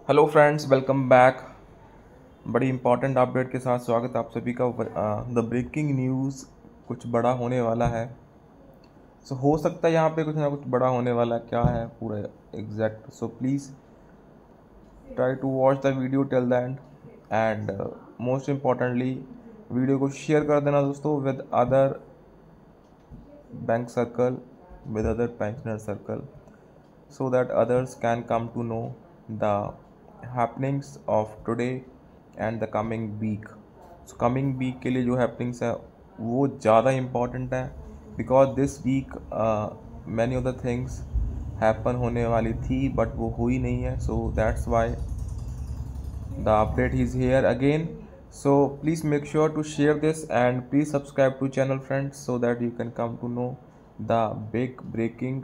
Hello friends, welcome back. बड़ी important update के साथ स्वागत है आप सभी का। द ब्रेकिंग न्यूज़, कुछ बड़ा होने वाला है। हो सकता है यहाँ पे कुछ ना कुछ बड़ा होने वाला है। क्या है पूरा exact? Please try to watch the video till the end and most importantly video को शेयर कर देना दोस्तों with other bank circle, with other pensioner circle, so that others can come to know the happenings of today and the coming week. Coming week के लिए जो happenings है वो ज़्यादा important है, because this week many of the things happen होने वाली थी but वो हुई नहीं है, so that's why the update is here again. So please make sure to share this and please subscribe to channel friends, so that you can come to know the big breaking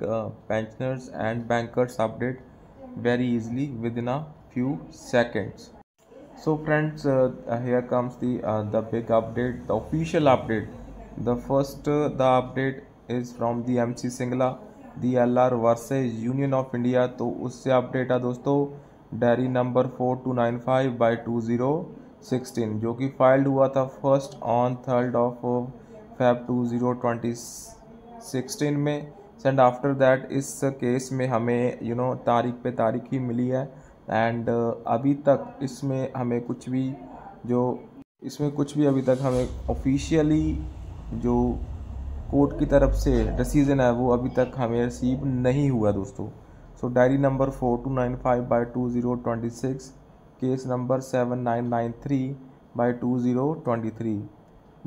pensioners and bankers update very easily within a few seconds. So friends, here comes the big update, the official update. The first the update is from the MC Singla, the LR versus union of India. तो उससे update है दोस्तों, diary number 4295/2016, जो कि filed हुआ था first on 3rd of Feb 2016 में। And after that इस केस में हमें तारीख पे तारीख ही मिली है। एंड अभी तक इसमें कुछ भी अभी तक हमें ऑफिशियली जो कोर्ट की तरफ से डिसीजन है वो अभी तक हमें रिसीव नहीं हुआ दोस्तों। डायरी नंबर 4295/2026, केस नंबर 7993/2023,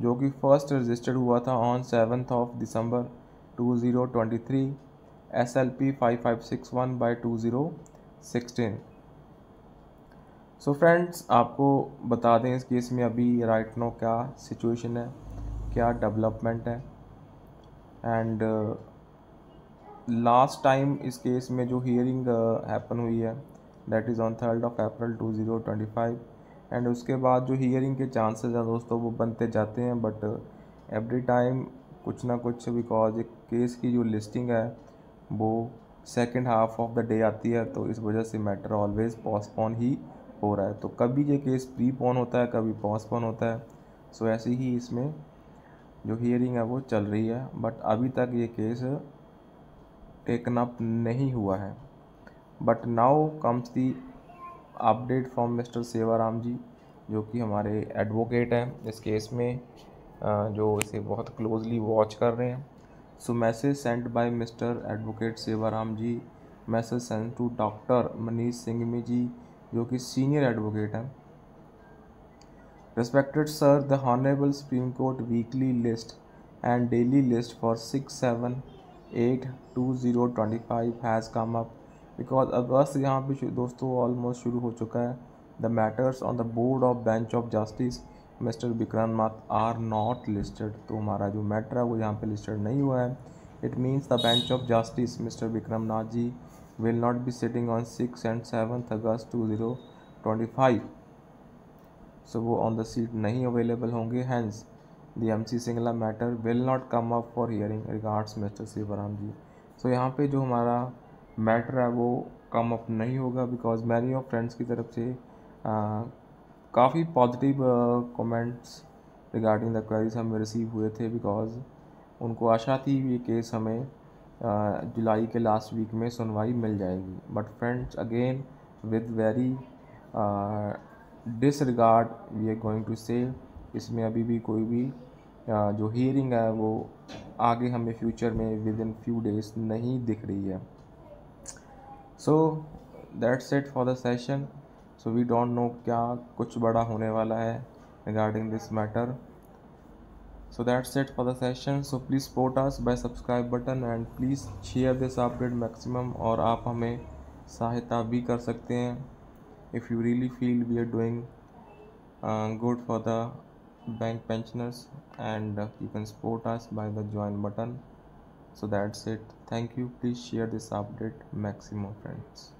जो कि फर्स्ट रजिस्टर्ड हुआ था on 7th of December 2023, SLP 5561/2016। Friends, आपको बता दें इस केस में अभी राइट नो क्या सिचुएशन है, क्या डेवलपमेंट है। एंड लास्ट टाइम इस केस में जो हियरिंग हैपन हुई है that is on 3rd of April 2025। And उसके बाद जो हियरिंग के चांसेस हैं दोस्तों वो बनते जाते हैं, बट एवरी टाइम कुछ ना कुछ, बिकॉज एक केस की जो लिस्टिंग है वो second half of the day आती है, तो इस वजह से मैटर ऑलवेज पोस्टपोन ही हो रहा है। तो कभी ये केस प्रीपोन होता है, कभी पोस्टपोन होता है। ऐसे ही इसमें जो हियरिंग है वो चल रही है, बट अभी तक ये केस टेकन अप नहीं हुआ है। But now comes the update from mister Sewaram ji, जो कि हमारे एडवोकेट हैं इस केस में, जो इसे बहुत क्लोजली वॉच कर रहे हैं। Message sent by mister advocate Sewaram ji, message sent to doctor Manish Singhvi ji, जो कि सीनियर एडवोकेट हैं। Respected sir, the Honorable Supreme Court weekly list and daily list for 6/7/8/2025 has come up, because अगस्त यहाँ पे दोस्तों ऑलमोस्ट शुरू हो चुका है। The matters on the board of bench of justice mister Vikram Nath are not listed. तो हमारा जो मैटर है वो यहाँ पे लिस्टेड नहीं हुआ है। It means the bench of justice mister Vikramnath ji will not be sitting on 6 and 7 August 2025। वो ऑन द सीट नहीं अवेलेबल होंगे। Hence the MC Singla matter will not come up for hearing regards mister Sewaram ji. यहाँ पे जो हमारा मैटर है वो कम अप नहीं होगा, बिकॉज मैनी ऑफ फ्रेंड्स की तरफ से काफ़ी positive comments regarding the queries हमें रिसीव हुए थे, बिकॉज उनको आशा थी ये केस हमें जुलाई के लास्ट वीक में सुनवाई मिल जाएगी। But friends, again with very disregard we are going to say, इसमें अभी भी कोई भी जो हियरिंग है वो आगे हमें फ्यूचर में विद इन फ्यू डेज नहीं दिख रही है। That's it for the session. We don't know क्या कुछ बड़ा होने वाला है regarding this matter. That's it for the session. Please support us by subscribe button and please share this update maximum, और आप हमें सहायता भी कर सकते हैं if you really feel we are doing good for the bank pensioners, and you can support us by the join button. That's it. Thank you. Please share this update maximum friends.